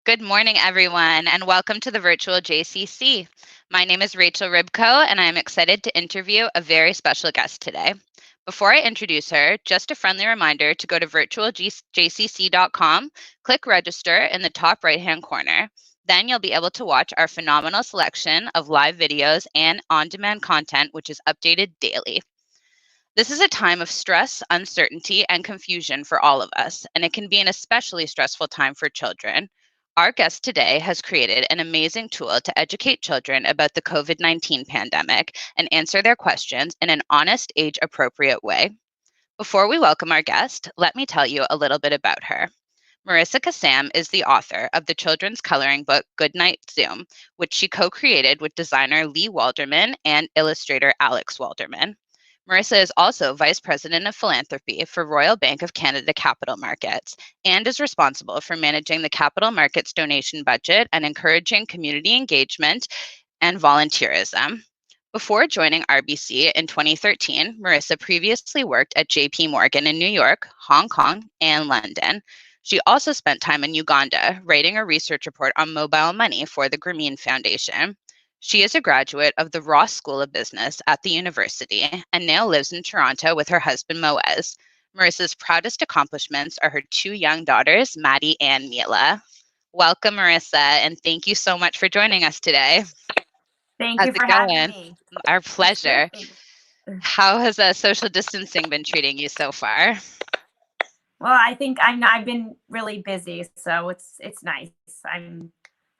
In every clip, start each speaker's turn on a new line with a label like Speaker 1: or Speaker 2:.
Speaker 1: Good morning, everyone, and welcome to the virtual JCC. My name is Rachel Ribko, and I am excited to interview a very special guest today. Before I introduce her, just a friendly reminder to go to virtualjcc.com, click register in the top right-hand corner. Then you'll be able to watch our phenomenal selection of live videos and on-demand content, which is updated daily. This is a time of stress, uncertainty, and confusion for all of us, and it can be an especially stressful time for children. Our guest today has created an amazing tool to educate children about the COVID-19 pandemic and answer their questions in an honest, age appropriate way. Before we welcome our guest, let me tell you a little bit about her. Marissa Kassam is the author of the children's coloring book Goodnight Zoom, which she co created with designer Lee Walderman and illustrator Alex Walderman. Marissa is also Vice President of Philanthropy for Royal Bank of Canada Capital Markets and is responsible for managing the capital markets donation budget and encouraging community engagement and volunteerism. Before joining RBC in 2013, Marissa previously worked at JP Morgan in New York, Hong Kong, and London. She also spent time in Uganda writing a research report on mobile money for the Grameen Foundation. She is a graduate of the Ross School of Business at the university and now lives in Toronto with her husband Moez. Marissa's proudest accomplishments are her two young daughters, Maddie and Mila. Welcome, Marissa, and thank you so much for joining us today.
Speaker 2: Thank
Speaker 1: How's
Speaker 2: you for
Speaker 1: it
Speaker 2: having
Speaker 1: going?
Speaker 2: me.
Speaker 1: Our
Speaker 2: It's
Speaker 1: pleasure.
Speaker 2: great.
Speaker 1: How has social distancing been treating you so far?
Speaker 2: Well, I think I've been really busy, so it's nice.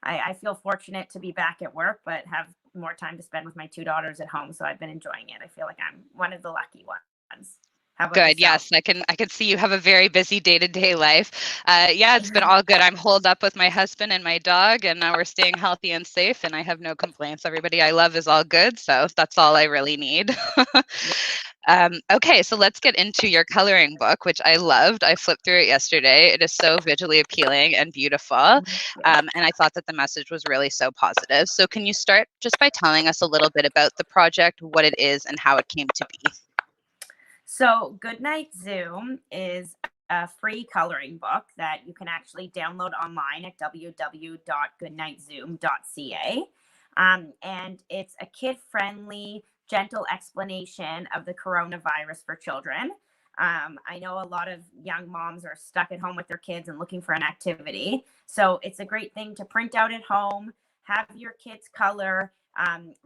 Speaker 2: I feel fortunate to be back at work, but have more time to spend with my two daughters at home. So I've been enjoying it. I feel like I'm one of the lucky ones. How about
Speaker 1: Good.
Speaker 2: yourself?
Speaker 1: Yes, I can see you have a very busy day-to-day life. Yeah, it's been all good. I'm holed up with my husband and my dog, and now we're staying healthy and safe, and I have no complaints. Everybody I love is all good, so that's all I really need. Okay, so let's get into your coloring book, which I loved. I flipped through it yesterday. It is so visually appealing and beautiful, and I thought that the message was really so positive. So can you start just by telling us a little bit about the project, what it is, and how it came to be?
Speaker 2: So Goodnight Zoom is a free coloring book that you can actually download online at www.goodnightzoom.ca. And it's a kid-friendly, gentle explanation of the coronavirus for children. I know a lot of young moms are stuck at home with their kids and looking for an activity. So it's a great thing to print out at home, have your kids color,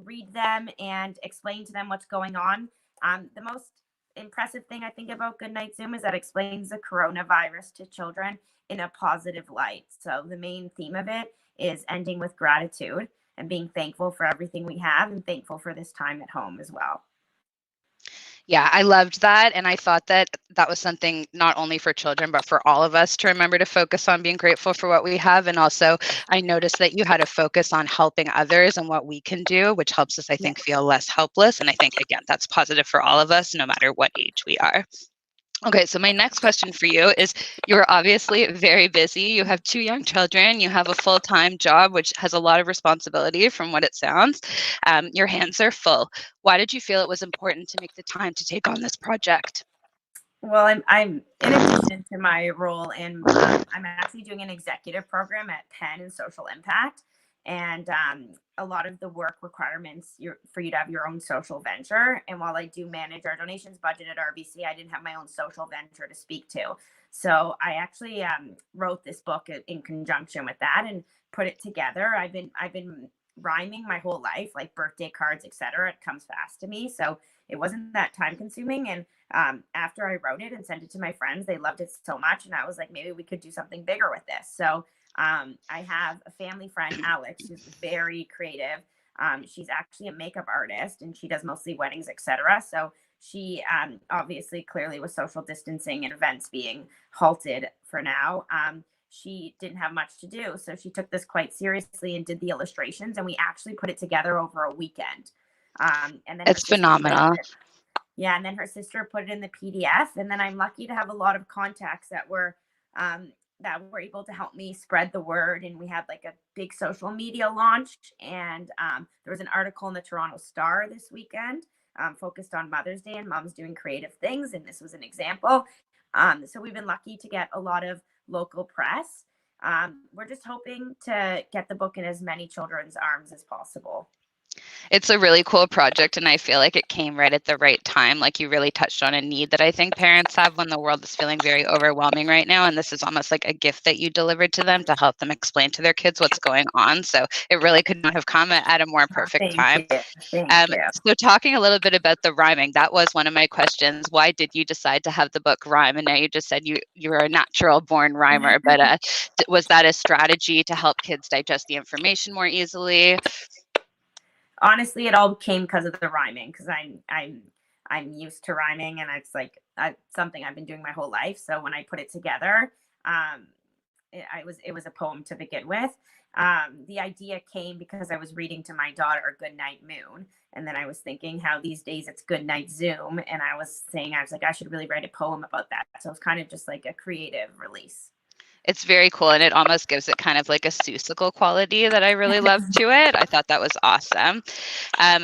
Speaker 2: read them, and explain to them what's going on. The most impressive thing I think about Goodnight Zoom is that it explains the coronavirus to children in a positive light. So the main theme of it is ending with gratitude and being thankful for everything we have and thankful for this time at home as well.
Speaker 1: Yeah, I loved that. And I thought that that was something not only for children, but for all of us to remember to focus on being grateful for what we have. And also, I noticed that you had a focus on helping others and what we can do, which helps us, I think,
Speaker 2: Yes.
Speaker 1: feel less helpless. And I think, again, that's positive for all of us, no matter what age we are. Okay, so my next question for you is you're obviously very busy. You have two young children, you have a full-time job, which has a lot of responsibility from what it sounds. Your hands are full. Why did you feel it was important to make the time to take on this project?
Speaker 2: Well, I'm in addition to my role in, I'm actually doing an executive program at Penn in social impact, and a lot of the work requirements for you to have your own social venture. And while I do manage our donations budget at RBC, I didn't have my own social venture to speak to. So I actually wrote this book in conjunction with that and put it together. I've been rhyming my whole life, like birthday cards, etc. It comes fast to me, so it wasn't that time consuming. And after I wrote it and sent it to my friends, they loved it so much. And I was like, maybe we could do something bigger with this. So I have a family friend, Alex, who's very creative. She's actually a makeup artist and she does mostly weddings, etc. So she obviously, clearly, with social distancing and events being halted for now, she didn't have much to do. So she took this quite seriously and did the illustrations. And we actually put it together over a weekend. And then her
Speaker 1: It's
Speaker 2: sister put
Speaker 1: phenomenal.
Speaker 2: it, yeah, and then her sister put it in the PDF. And then I'm lucky to have a lot of contacts that were able to help me spread the word. And we had like a big social media launch. And there was an article in the Toronto Star this weekend focused on Mother's Day and moms doing creative things. And this was an example. So we've been lucky to get a lot of local press. we're just hoping to get the book in as many children's arms as possible.
Speaker 1: It's a really cool project, and I feel like it came right at the right time. Like, you really touched on a need that I think parents have when the world is feeling very overwhelming right now, and this is almost like a gift that you delivered to them to help them explain to their kids what's going on. So it really could not have come at a more perfect
Speaker 2: Thank
Speaker 1: time.
Speaker 2: you. Thank you.
Speaker 1: So talking a little bit about the rhyming, that was one of my questions. Why did you decide to have the book rhyme? And now you just said you were a natural born rhymer, but was that a strategy to help kids digest the information more easily?
Speaker 2: Honestly, it all came because of the rhyming, because I'm used to rhyming, and it's like something I've been doing my whole life. So when I put it together, it was a poem to begin with. The idea came because I was reading to my daughter Goodnight Moon, and then I was thinking how these days it's Goodnight Zoom, and I was like, I should really write a poem about that. So it's kind of just like a creative release.
Speaker 1: It's very cool, and it almost gives it kind of like a Seussical quality that I really love to it. I thought that was awesome.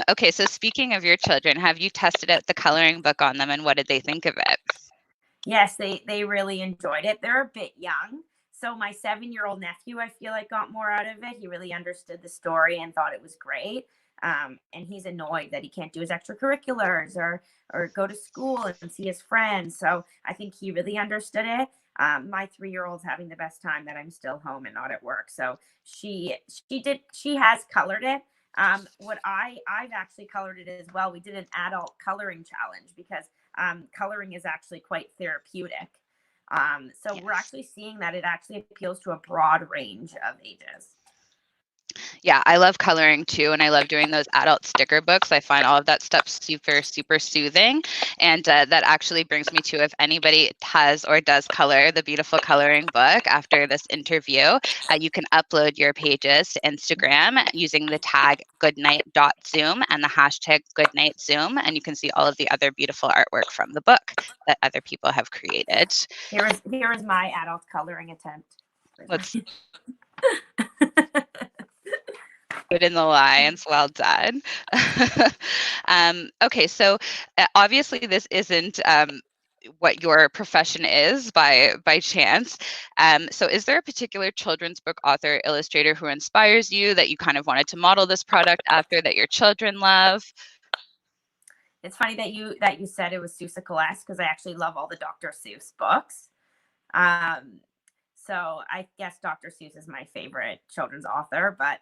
Speaker 1: Okay, so speaking of your children, have you tested out the coloring book on them, and what did they think of it?
Speaker 2: Yes, they really enjoyed it. They're a bit young. So my 7-year-old nephew, I feel like, got more out of it. He really understood the story and thought it was great. And he's annoyed that he can't do his extracurriculars or go to school and see his friends. So I think he really understood it. My 3-year-old's having the best time that I'm still home and not at work. So she has colored it. What I've actually colored it as well. We did an adult coloring challenge because coloring is actually quite therapeutic. So we're actually seeing that it actually appeals to a broad range of ages.
Speaker 1: Yeah, I love coloring too, and I love doing those adult sticker books. I find all of that stuff super, super soothing. And that actually brings me to, if anybody has or does color the beautiful coloring book after this interview, you can upload your pages to Instagram using the tag goodnight.zoom and the hashtag goodnightzoom, and you can see all of the other beautiful artwork from the book that other people have created.
Speaker 2: Here is my adult coloring attempt.
Speaker 1: Let's Good in the lines. Well done. Okay, so obviously this isn't what your profession is by chance. So is there a particular children's book author, illustrator who inspires you that you kind of wanted to model this product after, that your children love?
Speaker 2: It's funny that you said it was Seussical-esque, because I actually love all the Dr. Seuss books. So I guess Dr. Seuss is my favorite children's author, but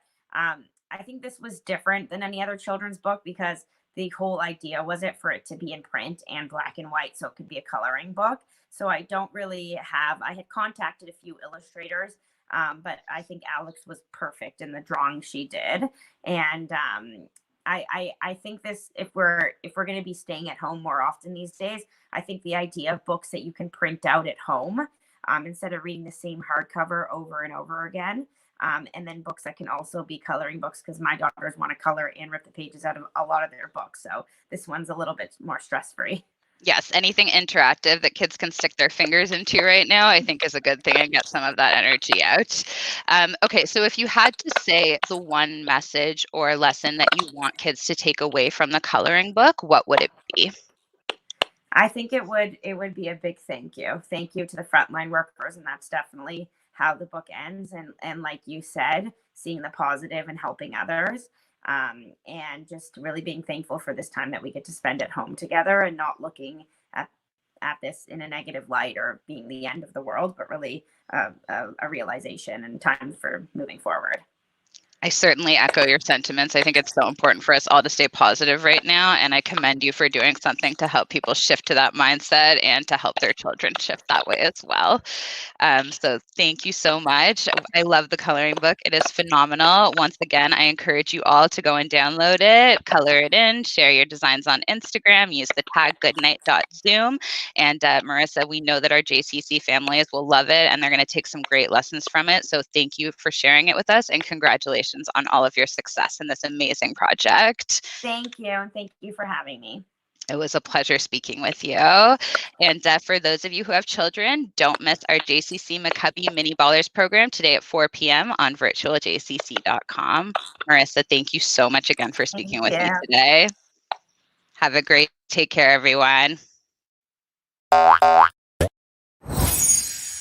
Speaker 2: I think this was different than any other children's book because the whole idea was it for it to be in print and black and white, so it could be a coloring book. So I don't really have, I had contacted a few illustrators, but I think Alex was perfect in the drawing she did. And I think this, if we're going to be staying at home more often these days, I think the idea of books that you can print out at home, instead of reading the same hardcover over and over again. And then books that can also be coloring books, because my daughters want to color and rip the pages out of a lot of their books. So this one's a little bit more stress-free.
Speaker 1: Yes, anything interactive that kids can stick their fingers into right now, I think is a good thing, and get some of that energy out. Okay, so if you had to say the one message or lesson that you want kids to take away from the coloring book, what would it be?
Speaker 2: I think it would be a big thank you. Thank you to the frontline workers, and that's definitely how the book ends. And like you said, seeing the positive and helping others, and just really being thankful for this time that we get to spend at home together, and not looking at this in a negative light or being the end of the world, but really a realization and time for moving forward.
Speaker 1: I certainly echo your sentiments. I think it's so important for us all to stay positive right now, and I commend you for doing something to help people shift to that mindset and to help their children shift that way as well. So thank you so much. I love the coloring book. It is phenomenal. Once again, I encourage you all to go and download it, color it in, share your designs on Instagram, use the tag goodnight.zoom. And Marissa, we know that our JCC families will love it, and they're going to take some great lessons from it. So thank you for sharing it with us, and congratulations on all of your success in this amazing project.
Speaker 2: Thank you. And thank you for having me.
Speaker 1: It was a pleasure speaking with you. And for those of you who have children, don't miss our JCC McCubby Mini Ballers program today at 4 p.m. on virtualjcc.com. Marissa, thank you so much again for speaking with me today. Have a great, take care, everyone.